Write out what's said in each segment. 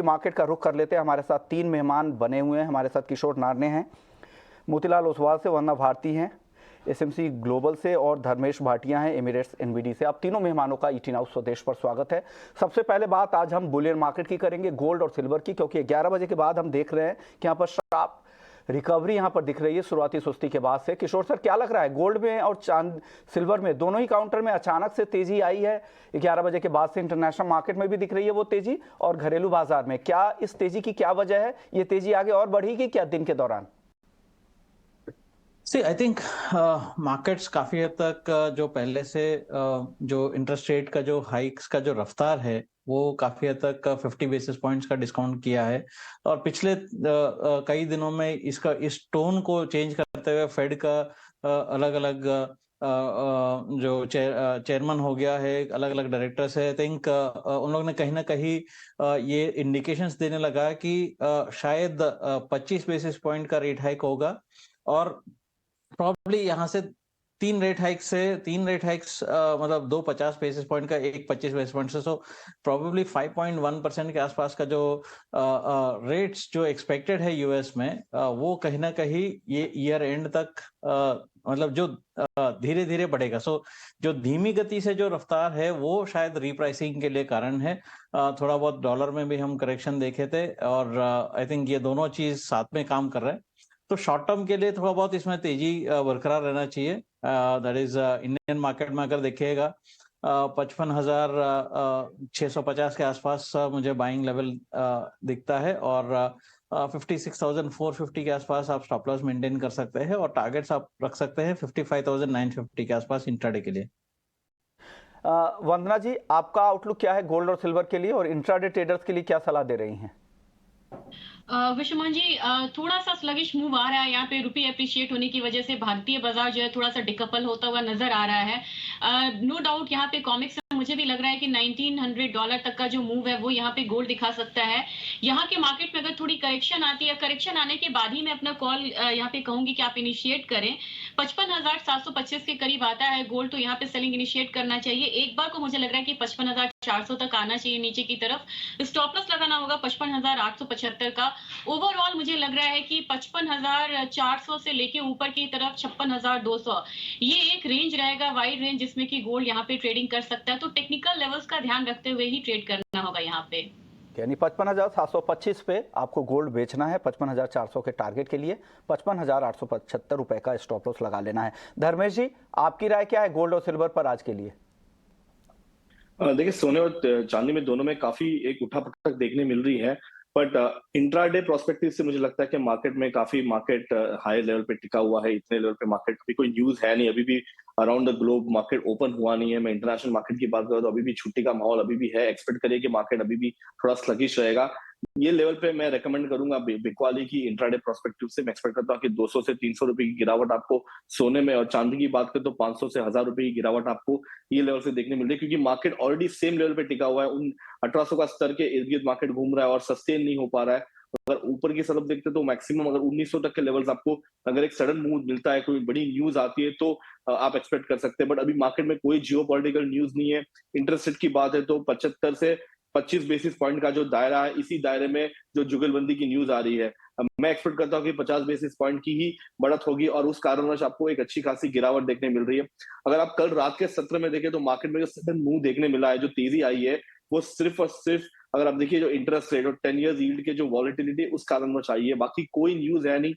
Market का रुख कर लेते हैं। हमारे साथ तीन मेहमान बने हुए हैं। हमारे साथ किशोर नारने हैं, मोतीलाल ओसवाल से, वंदना भारती हैं एसएमसी ग्लोबल से, और धर्मेश भाटिया हैं एमिरेट्स एनबीडी से। आप तीनों मेहमानों का ईटी नाउ स्वदेश पर स्वागत है। सबसे पहले बात आज हम बुलियन मार्केट की करेंगे, गोल्ड और सिल्वर की, क्योंकि 11 बजे के बाद हम देख रहे हैं कि यहाँ पर शार्प रिकवरी यहाँ पर दिख रही है शुरुआती सुस्ती के बाद से। किशोर सर, क्या लग रहा है, गोल्ड में और सिल्वर में, दोनों ही काउंटर में अचानक से तेजी आई है 11 बजे के बाद से? इंटरनेशनल मार्केट में भी दिख रही है वो तेजी, और घरेलू बाजार में क्या इस तेजी की क्या वजह है? ये तेजी आगे और बढ़ेगी क्या दिन के दौरान? आई थिंक मार्केट्स काफी हद तक जो पहले से जो इंटरेस्ट रेट का जो हाइक्स का जो रफ्तार है वो काफी हद तक 50 बेसिस पॉइंट्स का डिस्काउंट किया है। और पिछले कई दिनों में इस टोन को चेंज करते हुए फेड का अलग अलग जो चेयरमैन हो गया है, अलग अलग डायरेक्टर्स है, आई थिंक उन लोगों ने कहीं ना कहीं ये इंडिकेशंस देने लगा कि शायद 25 बेसिस पॉइंट का रेट हाइक होगा। और प्रॉब्ली यहाँ से तीन रेट हाइक्स मतलब 2 50 बेसिस पॉइंट का, एक 25 बेसिस पॉइंट से, सो प्रॉब्ली 5.1% के आसपास का जो रेट्स जो एक्सपेक्टेड है यूएस में, वो कहीं ना कहीं ये ईयर एंड तक मतलब जो धीरे धीरे बढ़ेगा। सो जो धीमी गति से जो रफ्तार है वो शायद रीप्राइसिंग के लिए कारण है। थोड़ा बहुत डॉलर में भी हम करेक्शन देखे थे, और आई थिंक ये दोनों चीज साथ में काम कर रहे हैं। तो शॉर्ट टर्म के लिए थोड़ा बहुत इसमें तेजी बरकरार रहना चाहिए। दैट इज इंडियन मार्केट में अगर देखिएगा 55,650 के आसपास मुझे बाइंग लेवल दिखता है, और 56,450 के आसपास आप स्टॉप लॉस मेंटेन कर सकते हैं, और टारगेट्स आप रख सकते हैं 55,950 के आसपास इंट्राडे के लिए। वंदना जी, आपका आउटलुक क्या है गोल्ड और सिल्वर के लिए, और इंट्राडे ट्रेडर्स के लिए क्या सलाह दे रही हैं? विश्वमान जी, थोड़ा सा स्लगिश मूव आ रहा है यहाँ पे। रुपये अप्रिशिएट होने की वजह से भारतीय बाजार जो है थोड़ा सा डिकपल होता हुआ नजर आ रहा है। नो डाउट यहाँ पे कॉमिक्स मुझे भी लग रहा है कि $1900 तक का जो मूव है वो यहाँ पे गोल्ड दिखा सकता है। यहाँ के मार्केट में अगर थोड़ी करेक्शन आती है, करेक्शन आने के बाद ही मैं अपना कॉल यहाँ पे कहूंगी कि आप इनिशिएट करें। 55,725 के करीब आता है गोल्ड, तो यहाँ पे सेलिंग इनिशिएट करना चाहिए। एक बार को मुझे लग रहा है कि 55,400 तक आना चाहिए नीचे की तरफ। स्टॉप लॉस लगाना होगा 55,875 का। ओवरऑल मुझे लग रहा है कि 55,400 से लेके ऊपर की तरफ 56,200, ये एक रेंज रहेगा, वाइड रेंज, जिसमें कि गोल्ड यहाँ पे ट्रेडिंग कर सकता है। तो टेक्निकल लेवल्स का ध्यान रखते हुए ही ट्रेड करना होगा यहाँ पे। यानी 55,725 पे आपको गोल्ड बेचना है, 55,400 के टारगेट के लिए 55,875 रुपए का स्टॉप लॉस लगा लेना है। धर्मेश जी, आपकी राय क्या है गोल्ड और सिल्वर पर आज के लिए? देखिए, सोने और चांदी में दोनों में काफी एक उठापटक देखने मिल रही है, बट इंट्राडे प्रोस्पेक्टिव से मुझे लगता है कि मार्केट हाई लेवल पे टिका हुआ है। इतने लेवल पे मार्केट अभी कोई न्यूज है नहीं, अभी भी around the globe market open हुआ नहीं है। मैं इंटरनेशनल मार्केट की बात करूँ तो अभी भी छुट्टी का माहौल अभी भी है। एक्सपेक्ट करिए कि मार्केट अभी भी थोड़ा स्लगिश रहेगा। ये लेवल पे मैं रेकमेंड करूंगा बिकवाली की इंट्राडे प्रोस्पेक्टिव से। मैं एक्सपेक्ट करता हूँ कि 200 से 300 रुपए की गिरावट आपको सोने में, और चांदी की बात करें तो 500 से 1000 रुपए की गिरावट आपको ये लेवल से देखने मिल रही है, क्योंकि मार्केट ऑलरेडी सेम लेवल पे टिका हुआ है। उन 1800 का स्तर के इर्द गिर्द मार्केट घूम रहा है और सस्टेन नहीं हो पा रहा है। अगर ऊपर की तरफ देखते तो मैक्सिमम अगर 1900 तक के लेवल्स आपको, अगर एक सडन मूव मिलता है, कोई बड़ी न्यूज आती है, तो आप एक्सपेक्ट कर सकते हैं। बट अभी मार्केट में कोई जियोपॉलिटिकल न्यूज नहीं है। इंटरेस्ट रेट की बात है तो 75 से 25 बेसिस पॉइंट का जो दायरा है, इसी दायरे में जो जुगलबंदी की न्यूज आ रही है, मैं एक्सपेक्ट करता हूँ कि 50 बेसिस पॉइंट की ही बढ़त होगी, और उस कारणवश आपको एक अच्छी खासी गिरावट देखने मिल रही है। अगर आप कल रात के सत्र में देखें तो मार्केट में जो सडन मूव देखने मिला है, जो तेजी आई है, वो सिर्फ और सिर्फ अगर आप देखिए जो इंटरेस्ट रेट और 10 ईयर्स यील्ड के जो वॉलेटिलिटी, उस कारणवश आई है। बाकी कोई न्यूज है नहीं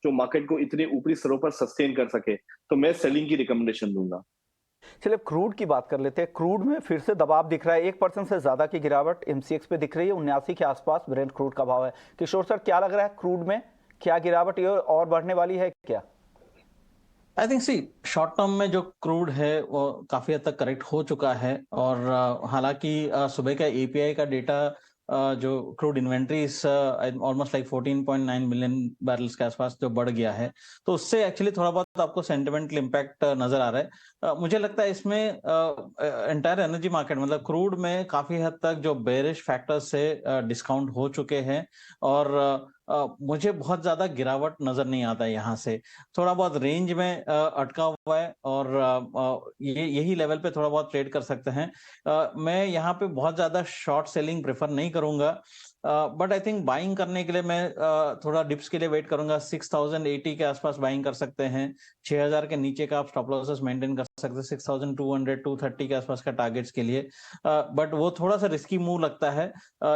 जो मार्केट को इतने ऊपरी स्तरों पर सस्टेन कर सके, तो मैं सेलिंग की रिकमेंडेशन दूंगा। चलिए क्रूड की बात कर लेते हैं। क्रूड में फिर से दबाव दिख रहा है, 1% से ज्यादा की गिरावट एमसीएक्स पे दिख रही है। 79 के आसपास ब्रेंट क्रूड का भाव है। किशोर सर, क्या लग रहा है क्रूड में, क्या गिरावट ये और बढ़ने वाली है क्या? आई थिंक शॉर्ट टर्म में जो क्रूड है वो काफी हद तक करेक्ट हो चुका है, और हालांकि सुबह का एपीआई का डेटा जो crude inventories almost like 14.9 million barrels के आसपास जो बढ़ गया है, तो उससे एक्चुअली थोड़ा बहुत आपको सेंटिमेंटल इम्पैक्ट नजर आ रहा है। मुझे लगता है इसमें एंटायर एनर्जी मार्केट मतलब क्रूड में काफी हद तक जो बेरिश फैक्टर्स से डिस्काउंट हो चुके हैं, और मुझे बहुत ज्यादा गिरावट नजर नहीं आता है। यहाँ से थोड़ा बहुत रेंज में अटका हुआ है, और यही लेवल पे थोड़ा बहुत ट्रेड कर सकते हैं। मैं यहाँ पे बहुत ज्यादा शॉर्ट सेलिंग प्रेफर नहीं करूंगा। बट आई थिंक बाइंग करने के लिए मैं थोड़ा डिप्स के लिए वेट करूंगा। 6080 के आसपास बाइंग कर सकते हैं। 6000 के नीचे का आप स्टॉप लॉसेस मेंटेन कर सकते हैं 6200 230 के आसपास का टारगेट्स के लिए। बट वो थोड़ा सा रिस्की मूव लगता है।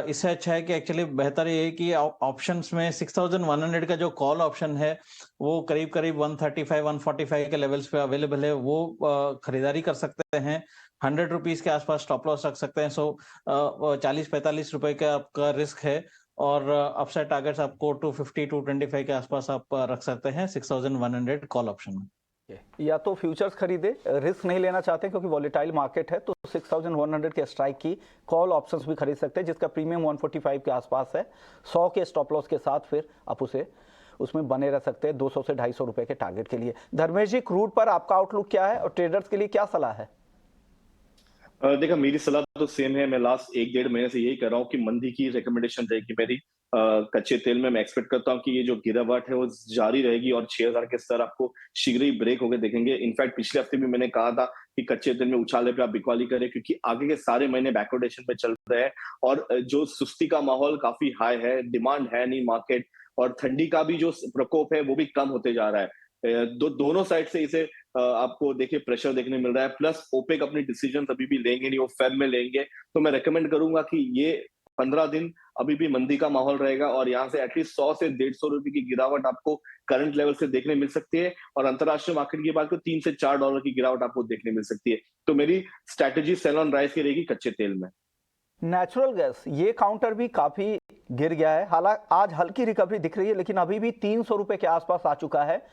इससे अच्छा है कि एक्चुअली बेहतर ये है कि ऑप्शंस में 6100 का जो कॉल ऑप्शन है वो करीब करीब 135 145 के लेवल्स पे अवेलेबल है, वो खरीदारी कर सकते हैं। 100 रुपीज के आसपास स्टॉप लॉस रख सकते हैं। 40-45 रुपए का आपका रिस्क है और अपसाइड टारगेट्स आपको 250 225 के आसपास आप रख सकते हैं 6100 कॉल ऑप्शन में। या तो फ्यूचर्स खरीदे, रिस्क नहीं लेना चाहते क्योंकि वॉलेटाइल मार्केट है, तो 6100 के स्ट्राइक की कॉल ऑप्शंस भी खरीद सकते हैं जिसका प्रीमियम 145 के आसपास है। 100 के स्टॉप लॉस के साथ फिर आप उसमें बने रह सकते हैं 200 से 250 रुपए के टारगेट के लिए। धर्मेश जी, क्रूड पर आपका आउटलुक क्या है और ट्रेडर्स के लिए क्या सलाह है? देखा, मेरी सलाह तो सेम है। मैं लास्ट 1-1.5 महीने से यही कर रहा हूँ कि मंदी की रिकमेंडेशन रहेगी मेरी। कच्चे तेल में मैं एक्सपेक्ट करता हूँ कि ये जो गिरावट है वो जारी रहेगी और 6000 के स्तर आपको शीघ्र ही ब्रेक होकर देखेंगे। इनफैक्ट पिछले हफ्ते भी मैंने कहा था कि कच्चे तेल में उछाले पे आप बिकवाली करें क्योंकि आगे के सारे महीने बैकवर्डेशन पे चल रहे हैं और जो सुस्ती का माहौल काफी हाई है, डिमांड है नहीं मार्केट, और ठंडी का भी जो प्रकोप है वो भी कम होते जा रहा है। दोनों साइड से इसे आपको देखिए प्रेशर देखने मिल रहा है। प्लस ओपेक अपनी डिसीजन अभी भी लेंगे नहीं, वो फेब में लेंगे। तो मैं रेकमेंड करूंगा कि ये 15 दिन अभी भी मंदी का माहौल रहेगा और यहाँ से एटलीस्ट 100 से 150 रुपए की गिरावट आपको करंट लेवल से देखने मिल सकती है और अंतरराष्ट्रीय मार्केट की बात को $3 से $4 की गिरावट आपको देखने मिल सकती है। तो मेरी स्ट्रैटेजी सेल ऑन राइस की रहेगी कच्चे तेल में। नेचुरल गैस, ये काउंटर भी काफी गिर गया है। हालांकि आज हल्की रिकवरी दिख रही है लेकिन अभी भी 300 रुपए के आसपास आ चुका है।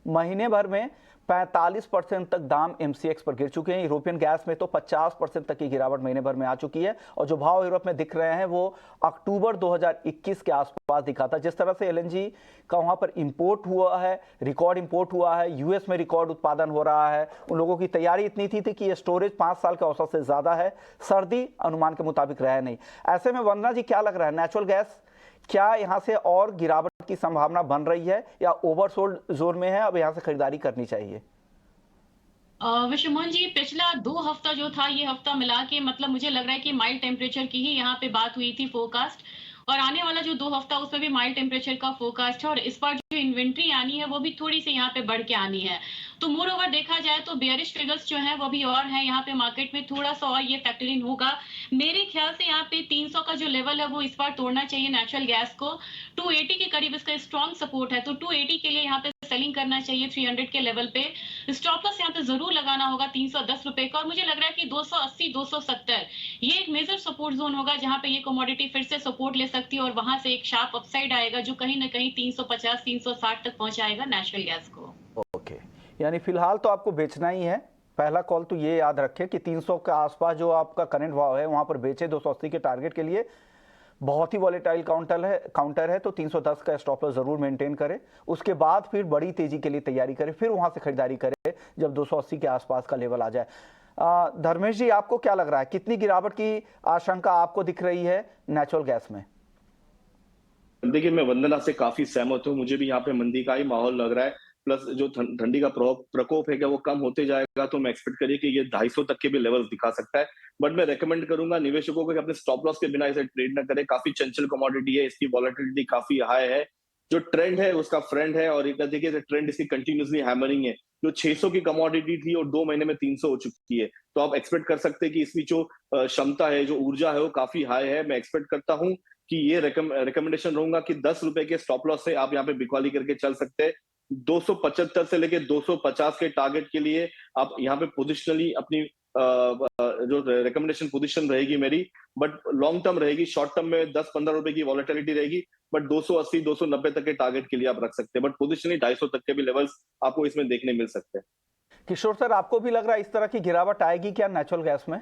महीने भर में 45% तक दाम MCX पर गिर चुके हैं। यूरोपियन गैस में तो 50% तक की गिरावट महीने भर में आ चुकी है और जो भाव यूरोप में दिख रहे हैं वो अक्टूबर 2021 के आसपास दिखा था। जिस तरह से LNG का वहां पर इंपोर्ट हुआ है, रिकॉर्ड इंपोर्ट हुआ है, US में रिकॉर्ड उत्पादन हो रहा है। उन लोगों की तैयारी इतनी थी कि ये स्टोरेज 5 साल के औसत से ज्यादा है। सर्दी अनुमान के मुताबिक रहा नहीं। ऐसे में वंदना जी, क्या लग रहा है, नेचुरल गैस क्या यहां से और गिरावट की संभावना बन रही है या ओवरसोल्ड जोन में है, अब यहां से खरीदारी करनी चाहिए? विश्वमोहन जी, पिछला 2 हफ्ता जो था, ये हफ्ता मिला के मतलब मुझे लग रहा है कि माइल्ड टेम्परेचर की ही यहाँ पे बात हुई थी फोरकास्ट, और आने वाला जो 2 हफ्ता उसमें भी माइल्ड टेम्परेचर का फोरकास्ट है और इस बार जो इन्वेंट्री आनी है वो भी थोड़ी सी यहाँ पे बढ़ के आनी है। तो मोर ओवर देखा जाए तो बेयरिश फिगर्स जो है वो भी और है यहाँ पे मार्केट में, थोड़ा सा और ये फैक्टर इन होगा। मेरे ख्याल से यहाँ पे 300 का जो लेवल है वो इस बार तोड़ना चाहिए नेचुरल गैस को। 280 के करीब इसका स्ट्रॉन्ग सपोर्ट है, तो 280 के लिए यहाँ पे सेलिंग करना चाहिए 300 के लेवल पे। स्टॉप लॉस यहाँ पे जरूर लगाना होगा 310 रुपए का, और मुझे लग रहा है कि 280 270 ये एक मेजर सपोर्ट जोन होगा जहां पे ये कमोडिटी फिर से सपोर्ट ले सकती है और वहां से एक शार्प अपसाइड आएगा जो कहीं ना कहीं 350 360 तक पहुंचाएगा नेचुरल गैस को। ओके, यानी फिलहाल तो आपको बेचना ही है। पहला कॉल तो ये याद रखें कि 300 के आसपास जो आपका करंट भाव है वहां पर बेचे 280 के टारगेट के लिए। बहुत ही वॉलेटाइल काउंटर है तो 310 का स्टॉप लॉस जरूर मेंटेन करें। उसके बाद फिर बड़ी तेजी के लिए तैयारी करें, फिर वहां से खरीदारी करें जब 280 के आसपास का लेवल आ जाए। धर्मेश जी, आपको क्या लग रहा है, कितनी गिरावट की आशंका आपको दिख रही है नेचुरल गैस में? देखिए, मैं वंदना से काफी सहमत हूँ। मुझे भी यहाँ पे मंदी का ही माहौल लग रहा है। प्लस जो ठंडी का प्रकोप है क्या वो कम होते जाएगा, तो मैं एक्सपेक्ट करिए कि ये 250 तक के भी लेवल्स दिखा सकता है। बट मैं रेकमेंड करूंगा निवेशकों को कि अपने स्टॉप लॉस के बिना इसे ट्रेड न करें। काफी चंचल कमोडिटी है, इसकी वॉलेटिलिटी काफी हाई है। जो ट्रेंड है उसका फ्रेंड है और एक देखिए ट्रेंड इसकी कंटिन्यूसली हैमरिंग है। जो 600 की कमोडिटी थी और 2 महीने में 300 हो चुकी है, तो आप एक्सपेक्ट कर सकते हैं कि इसकी जो क्षमता है, जो ऊर्जा है वो काफी हाई है। मैं एक्सपेक्ट करता हूँ कि ये रिकमेंडेशन रहूंगा कि 10 रुपए के स्टॉप लॉस से आप यहाँ पे बिकवाली करके चल सकते हैं। 275 से लेके 250 के टारगेट के लिए आप यहाँ पे पोजिशनली अपनी जो रिकमेंडेशन पोजीशन रहेगी मेरी, बट लॉन्ग टर्म रहेगी। शॉर्ट टर्म में 10-15 रुपए की वॉलेटिलिटी रहेगी, बट 280 290 तक के टारगेट के लिए आप रख सकते हैं। बट पोजिशनली 250 तक के भी लेवल्स आपको इसमें देखने मिल सकते हैं। किशोर सर, आपको भी लग रहा है इस तरह की गिरावट आएगी क्या नेचुरल गैस में?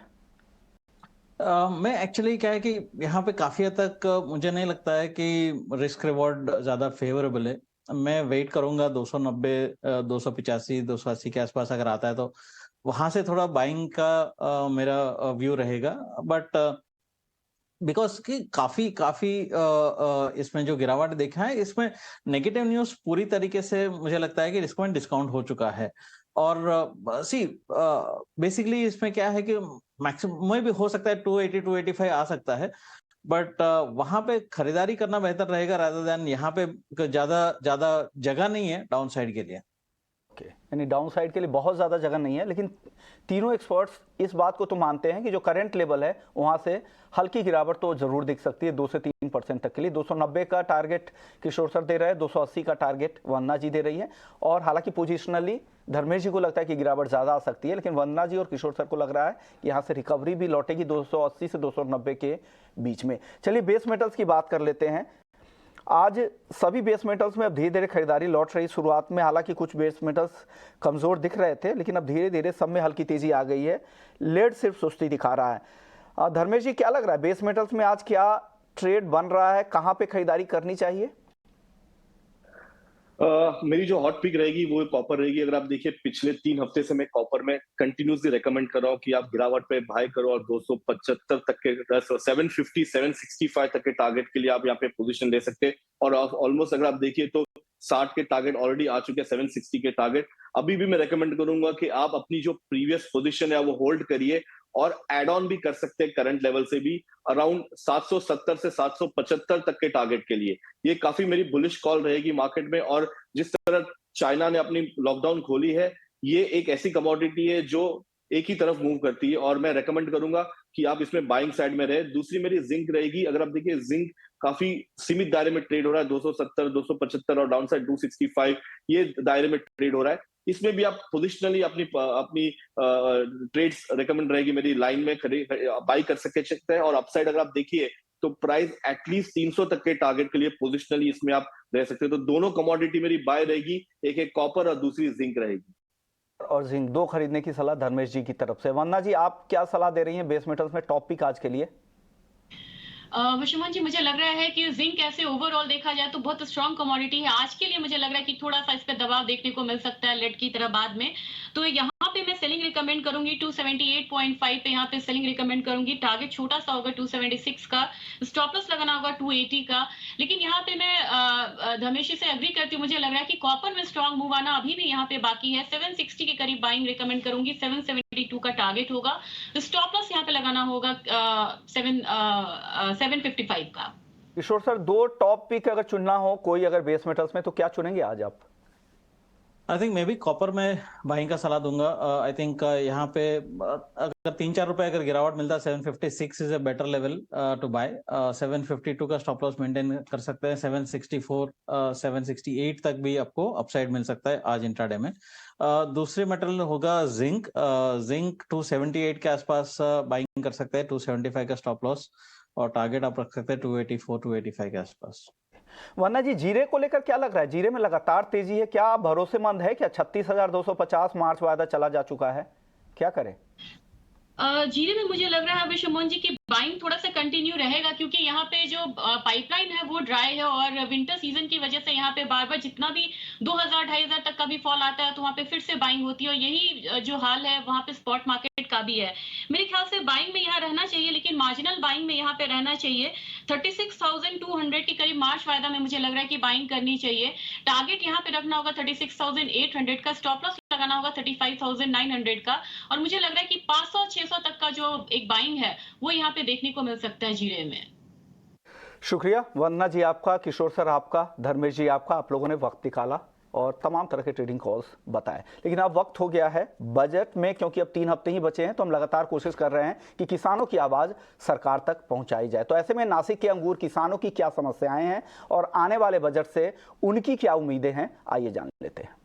मैं एक्चुअली क्या है कि यहाँ पे काफी हद तक मुझे नहीं लगता है कि रिस्क रिवॉर्ड ज्यादा फेवरेबल है। मैं वेट करूंगा 290 285 280 के आसपास अगर आता है तो वहां से थोड़ा बाइंग का मेरा व्यू रहेगा। बट बिकॉज कि काफी इसमें जो गिरावट देखा है इसमें नेगेटिव न्यूज पूरी तरीके से मुझे लगता है कि इसको डिस्काउंट हो चुका है। और बेसिकली इसमें क्या है कि मैक्सिमम भी हो सकता है 280 285 आ सकता है, बट वहां पे खरीदारी करना बेहतर रहेगा रादर देन यहाँ पे ज्यादा जगह नहीं है डाउन साइड के लिए। ओके, यानी डाउन साइड के लिए बहुत ज़्यादा जगह नहीं है, लेकिन तीनों एक्सपर्ट्स इस बात को तो मानते हैं कि जो करंट लेवल है वहाँ से हल्की गिरावट तो जरूर दिख सकती है 2 से 3% तक के लिए। 290 का टारगेट किशोर सर दे रहे हैं, 280 का टारगेट वंदना जी दे रही है, और हालांकि पोजिशनली धर्मेश जी को लगता है कि गिरावट ज़्यादा आ सकती है, लेकिन वंदना जी और किशोर सर को लग रहा है कि यहाँ से रिकवरी भी लौटेगी 280 से 290 के बीच में। चलिए बेस मेटल्स की बात कर लेते हैं। आज सभी बेस मेटल्स में अब धीरे धीरे खरीदारी लौट रही। शुरुआत में हालांकि कुछ बेस मेटल्स कमज़ोर दिख रहे थे, लेकिन अब धीरे धीरे सब में हल्की तेजी आ गई है। लेड सिर्फ सुस्ती दिखा रहा है। धर्मेश जी, क्या लग रहा है बेस मेटल्स में आज क्या ट्रेड बन रहा है, कहाँ पे खरीदारी करनी चाहिए? मेरी जो हॉट पिक रहेगी वो कॉपर रहेगी। अगर आप देखिए पिछले 3 हफ्ते से मैं कॉपर में कंटिन्यूसली रेकमेंड कर रहा हूँ कि आप गिरावट पे बाय करो, और 275 तक के 750 765 तक के टारगेट के लिए आप यहाँ पे पोजीशन ले सकते हैं। और ऑलमोस्ट अगर आप देखिए तो 60 के टारगेट ऑलरेडी आ चुके हैं, 760 के टारगेट। अभी भी मैं रेकमेंड करूंगा कि आप अपनी जो प्रीवियस पोजीशन है वो होल्ड करिए, और एड ऑन भी कर सकते हैं करंट लेवल से भी अराउंड 770 से 775 तक के टारगेट के लिए। ये काफी मेरी बुलिश कॉल रहेगी मार्केट में। और जिस तरह चाइना ने अपनी लॉकडाउन खोली है, ये एक ऐसी कमोडिटी है जो एक ही तरफ मूव करती है, और मैं रेकमेंड करूंगा कि आप इसमें बाइंग साइड में रहे। दूसरी मेरी जिंक रहेगी। अगर आप देखिए जिंक काफी सीमित दायरे में ट्रेड हो रहा है, 270 275 और डाउन साइड 265 ये दायरे में ट्रेड हो रहा है। इसमें भी आप पोजिशनली अपनी ट्रेड्स रेकमेंड रहेगी मेरी लाइन में बाई कर सकते हैं। और अपसाइड अगर आप देखिए तो प्राइस एटलीस्ट 300 तक के टारगेट के लिए पोजिशनली इसमें आप रह सकते हैं। तो दोनों कमोडिटी मेरी बाय रहेगी, एक कॉपर और दूसरी जिंक रहेगी। और जिंक दो खरीदने की सलाह धर्मेश जी की तरफ से। वंदना जी, आप क्या सलाह दे रही हैं बेस मेटल्स में टॉप पिक आज के लिए? विश्वमन जी, मुझे लग रहा है कि जिंक ऐसे ओवरऑल देखा जाए तो बहुत स्ट्रॉन्ग कमोडिटी है। आज के लिए मुझे लग रहा है कि थोड़ा सा इस पे दबाव देखने को मिल सकता है लेड की तरह बाद में। तो यहाँ पे मैं सेलिंग रिकमेंड करूंगी 278.5 पे, यहाँ पे सेलिंग रिकमेंड करूंगी। टारगेट छोटा सा होगा 276 का, स्टॉप लॉस लगाना होगा 280 का। लेकिन यहाँ पे मैं धर्मेश जी से एग्री करती हूँ। मुझे लग रहा है कि कॉपर में स्ट्रॉन्ग मूव आना अभी भी यहाँ पे बाकी है। 760 के करीब बाइंग रिकमेंड करूंगी, 772 का टारगेट होगा। स्टॉप लॉस यहाँ पे लगाना होगा 755 का। किशोर सर, दो टॉप पिक अगर चुनना हो कोई अगर बेस मेटल्स में, तो क्या चुनेंगे आज आप? आई थिंक मैं भी कॉपर में बाइंग का सलाह दूंगा। आई थिंक यहाँ पे अगर 3-4 रुपए अगर गिरावट मिलता है, 756 is a better level to buy. 752 का स्टॉप लॉस मेंटेन कर सकते हैं। 764 768 तक भी आपको अपसाइड मिल सकता है आज इंट्राडे में। दूसरे मेटल होगा जिंक। जिंक 278 के आसपास बाइंग कर सकते हैं, 275 का स्टॉप लॉस, और टारगेट आप रख सकते हैं 284 285 के आसपास। वंदना जी, जीरे को लेकर क्या लग रहा है? जीरे में लगातार तेजी है, क्या भरोसेमंद है? क्या 36,250 मार्च वायदा चला जा चुका है, क्या करें? जीरे में मुझे लग रहा है विश्वमोहन जी की बाइंग थोड़ा सा कंटिन्यू रहेगा, क्योंकि यहाँ पे जो पाइपलाइन है वो ड्राई है, और विंटर सीजन की वजह से यहाँ पे बार बार जितना भी 2000-2500 तक का भी फॉल आता है तो वहाँ पे फिर से बाइंग होती है। और यही जो हाल है वहाँ पे स्पॉट मार्केट का भी है। मेरे ख्याल से बाइंग में यहाँ रहना चाहिए, लेकिन मार्जिनल बाइंग में यहाँ पे रहना चाहिए। 36,200 के करीब मार्च वायदा में मुझे लग रहा है कि बाइंग करनी चाहिए। टारगेट यहाँ पे रखना होगा 36,800 का, स्टॉप लॉस लगाना होगा 35,900 का। और मुझे लग रहा है कि 500-600 तक का जो एक बाइंग है वो यहाँ पे देखने को मिल सकता है जीरे में। शुक्रिया वंदना जी आपका, किशोर सर आपका, धर्मेश जी आपका। आप लोगों ने वक्त निकाला और तमाम तरह के ट्रेडिंग कॉल्स बताए। लेकिन अब वक्त हो गया है बजट में, क्योंकि अब 3 हफ्ते ही बचे हैं, तो हम लगातार कोशिश कर रहे हैं कि किसानों की आवाज़ सरकार तक पहुंचाई जाए। तो ऐसे में नासिक के अंगूर किसानों की क्या समस्याएं हैं और आने वाले बजट से उनकी क्या उम्मीदें हैं, आइए जान लेते हैं।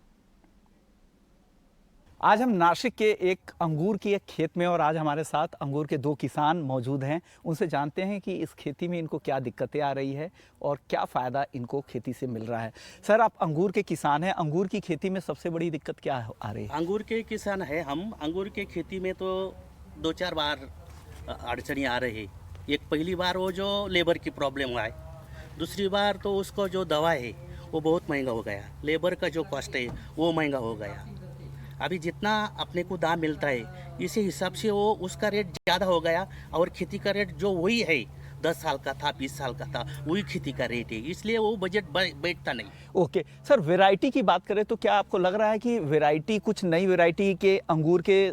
आज हम नासिक के एक अंगूर की एक खेत में, और आज हमारे साथ अंगूर के 2 किसान मौजूद हैं। उनसे जानते हैं कि इस खेती में इनको क्या दिक्कतें आ रही है और क्या फ़ायदा इनको खेती से मिल रहा है। सर, आप अंगूर के किसान हैं, अंगूर की खेती में सबसे बड़ी दिक्कत क्या आ रही है? अंगूर के किसान है हम। अंगूर के खेती में तो 2-4 बार अड़चनी आ रही है। एक पहली बार वो जो लेबर की प्रॉब्लम आए, दूसरी बार तो उसको जो दवा है वो बहुत महंगा हो गया, लेबर का जो कॉस्ट है वो महंगा हो गया। अभी जितना अपने को दाम मिलता है इसी हिसाब से वो उसका रेट ज़्यादा हो गया, और खेती का रेट जो वही है 10 साल का था, 20 साल का था, वही खेती का रेट है, इसलिए वो बजट बैठता नहीं। ओके सर, वैरायटी की बात करें तो क्या आपको लग रहा है कि वैरायटी, कुछ नई वैरायटी के अंगूर के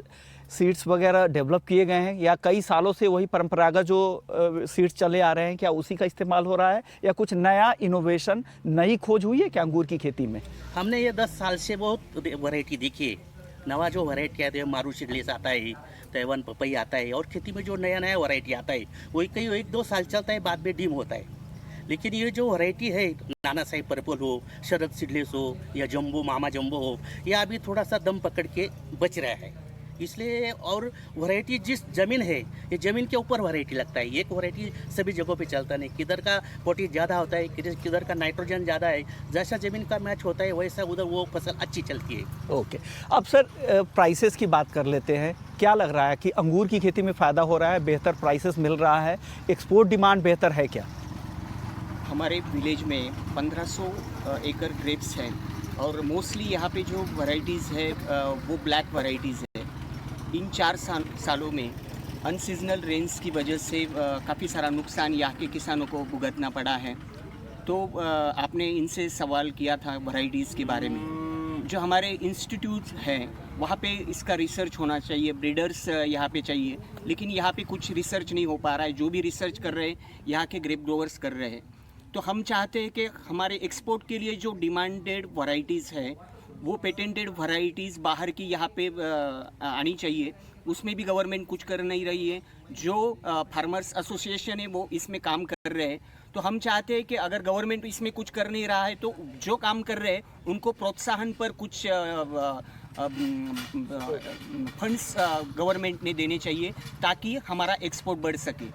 सीड्स वगैरह डेवलप किए गए हैं या कई सालों से वही परंपरागत जो सीड्स चले आ रहे हैं, क्या उसी का इस्तेमाल हो रहा है या कुछ नया इनोवेशन, नई खोज हुई है क्या अंगूर की खेती में? हमने ये 10 साल से बहुत वैरायटी देखी है। नवा जो वैरायटी आते हैं, मारू सीडलेस आता है, तैवान पपई आता है, और खेती में जो नया नया वैरायटी आता है वही कई 1-2 साल चलता है, बाद में डिम होता है। लेकिन ये जो वैरायटी है, नाना साहेब पर्पल हो, शरद सीडलेस हो या जंबो मामा जंबो हो, ये अभी थोड़ा सा दम पकड़ के बच रहा है। इसलिए और वैरायटी जिस जमीन है, ये जमीन के ऊपर वैरायटी लगता है। एक वैरायटी सभी जगहों पे चलता नहीं, किधर का पोटी ज़्यादा होता है, किधर का नाइट्रोजन ज़्यादा है, जैसा जमीन का मैच होता है वैसा उधर वो फसल अच्छी चलती है। ओके, अब सर प्राइसेस की बात कर लेते हैं। क्या लग रहा है कि अंगूर की खेती में फ़ायदा हो रहा है, बेहतर प्राइसेस मिल रहा है, एक्सपोर्ट डिमांड बेहतर है क्या? हमारे विलेज में 1500 एकड़ ग्रेप्स हैं और मोस्टली यहाँ पे जो वैरायटीज़ है वो ब्लैक वैरायटीज़ है। इन 4 सालों में अनसीजनल रेंस की वजह से काफ़ी सारा नुकसान यहाँ के किसानों को भुगतना पड़ा है। तो आपने इनसे सवाल किया था वैरायटीज़ के बारे में। जो हमारे इंस्टीट्यूट हैं वहाँ पे इसका रिसर्च होना चाहिए, ब्रीडर्स यहाँ पे चाहिए, लेकिन यहाँ पे कुछ रिसर्च नहीं हो पा रहा है। जो भी रिसर्च कर रहे हैं यहाँ के ग्रेप ग्रोवर्स कर रहे हैं। तो हम चाहते हैं कि हमारे एक्सपोर्ट के लिए जो डिमांडेड वैरायटीज़ है वो पेटेंटेड वैरायटीज़ बाहर की यहाँ पे आनी चाहिए। उसमें भी गवर्नमेंट कुछ कर नहीं रही है। जो फार्मर्स एसोसिएशन है वो इसमें काम कर रहे हैं। तो हम चाहते हैं कि अगर गवर्नमेंट इसमें कुछ कर नहीं रहा है तो जो काम कर रहे हैं उनको प्रोत्साहन पर कुछ फंड्स गवर्नमेंट ने देने चाहिए ताकि हमारा एक्सपोर्ट बढ़ सके।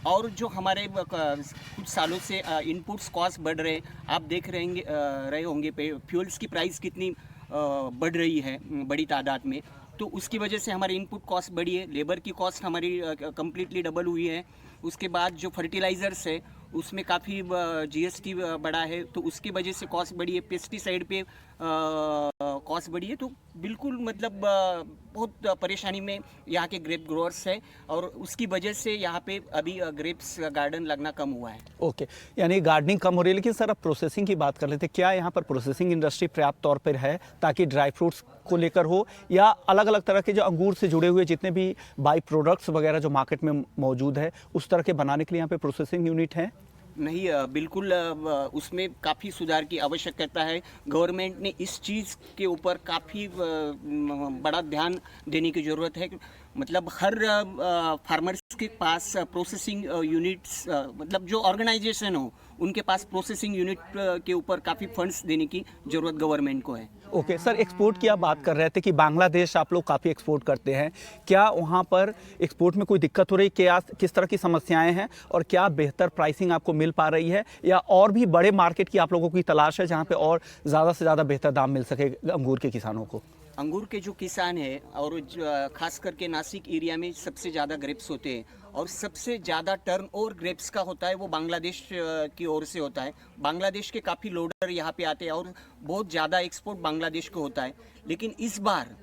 और जो हमारे कुछ सालों से इनपुट्स कॉस्ट बढ़ रहे, आप देख रहे होंगे फ्यूल्स की प्राइस कितनी बढ़ रही है बड़ी तादाद में। तो उसकी वजह से हमारी इनपुट कॉस्ट बढ़ी है, लेबर की कॉस्ट हमारी कम्प्लीटली डबल हुई है। उसके बाद जो फर्टिलाइज़र्स है उसमें काफ़ी जीएसटी बढ़ा है, तो उसकी वजह से कॉस्ट बढ़ी है। पेस्टिसाइड पे कॉस्ट बढ़ी है। तो बिल्कुल मतलब बहुत परेशानी में यहाँ के ग्रेप ग्रोअर्स है और उसकी वजह से यहाँ पे अभी ग्रेप्स गार्डन लगना कम हुआ है। ओके, यानी गार्डनिंग कम हो रही है। लेकिन सर अब प्रोसेसिंग की बात कर लेते हैं। क्या यहाँ पर प्रोसेसिंग इंडस्ट्री पर्याप्त तौर पर है ताकि ड्राई फ्रूट्स को लेकर हो, या अलग अलग तरह के जो अंगूर से जुड़े हुए जितने भी बाई प्रोडक्ट्स वगैरह जो मार्केट में मौजूद है उस तरह के बनाने के लिए यहाँ पे प्रोसेसिंग यूनिट है? नहीं, बिल्कुल उसमें काफ़ी सुधार की आवश्यकता है। गवर्नमेंट ने इस चीज़ के ऊपर काफ़ी बड़ा ध्यान देने की ज़रूरत है। मतलब हर फार्मर्स के पास प्रोसेसिंग यूनिट्स, मतलब जो ऑर्गेनाइजेशन हो उनके पास प्रोसेसिंग यूनिट के ऊपर काफ़ी फंड्स देने की ज़रूरत गवर्नमेंट को है। ओके सर, एक्सपोर्ट की आप बात कर रहे थे कि बांग्लादेश आप लोग काफ़ी एक्सपोर्ट करते हैं। क्या वहाँ पर एक्सपोर्ट में कोई दिक्कत हो रही, क्या किस तरह की समस्याएं हैं और क्या बेहतर प्राइसिंग आपको मिल पा रही है, या और भी बड़े मार्केट की आप लोगों की तलाश है जहाँ पे और ज़्यादा से ज़्यादा बेहतर दाम मिल सके अंगूर के किसानों को? अंगूर के जो किसान हैं और ख़ास करके नासिक एरिया में सबसे ज़्यादा ग्रेप्स होते हैं और सबसे ज़्यादा टर्न ओवर ग्रेप्स का होता है वो बांग्लादेश की ओर से होता है। बांग्लादेश के काफ़ी लोडर यहाँ पे आते हैं और बहुत ज़्यादा एक्सपोर्ट बांग्लादेश को होता है। लेकिन इस बार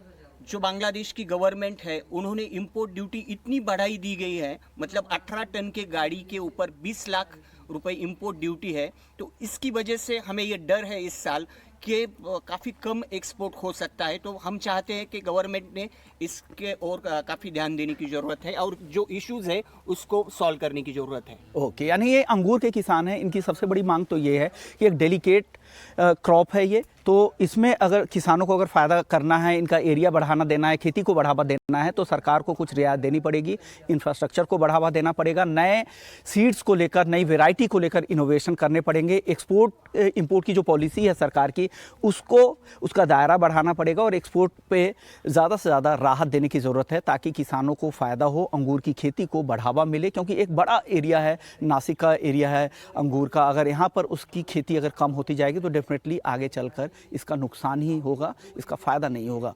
जो बांग्लादेश की गवर्नमेंट है उन्होंने इंपोर्ट ड्यूटी इतनी बढ़ाई दी गई है, मतलब 18 टन के गाड़ी के ऊपर 20 लाख रुपए इंपोर्ट ड्यूटी है। तो इसकी वजह से हमें ये डर है इस साल कि काफ़ी कम एक्सपोर्ट हो सकता है। तो हम चाहते हैं कि गवर्नमेंट ने इसके और काफ़ी ध्यान देने की ज़रूरत है और जो इश्यूज़ है उसको सॉल्व करने की ज़रूरत है। ओके, यानी ये अंगूर के किसान हैं, इनकी सबसे बड़ी मांग तो ये है कि एक डेलिकेट क्रॉप है ये, तो इसमें अगर किसानों को अगर फ़ायदा करना है, इनका एरिया बढ़ाना देना है, खेती को बढ़ावा देना है, तो सरकार को कुछ रियायत देनी पड़ेगी, इंफ्रास्ट्रक्चर को बढ़ावा देना पड़ेगा, नए सीड्स को लेकर, नई वैरायटी को लेकर इनोवेशन करने पड़ेंगे। एक्सपोर्ट इंपोर्ट की जो पॉलिसी है सरकार की उसका दायरा बढ़ाना पड़ेगा और एक्सपोर्ट पे ज़्यादा से ज़्यादा राहत देने की ज़रूरत है ताकि किसानों को फ़ायदा हो, अंगूर की खेती को बढ़ावा मिले। क्योंकि एक बड़ा एरिया है, नासिक का एरिया है अंगूर का, अगर यहाँ पर उसकी खेती अगर कम होती जाएगी तो डेफिनेटली आगे चलकर इसका नुकसान ही होगा, इसका फ़ायदा नहीं होगा।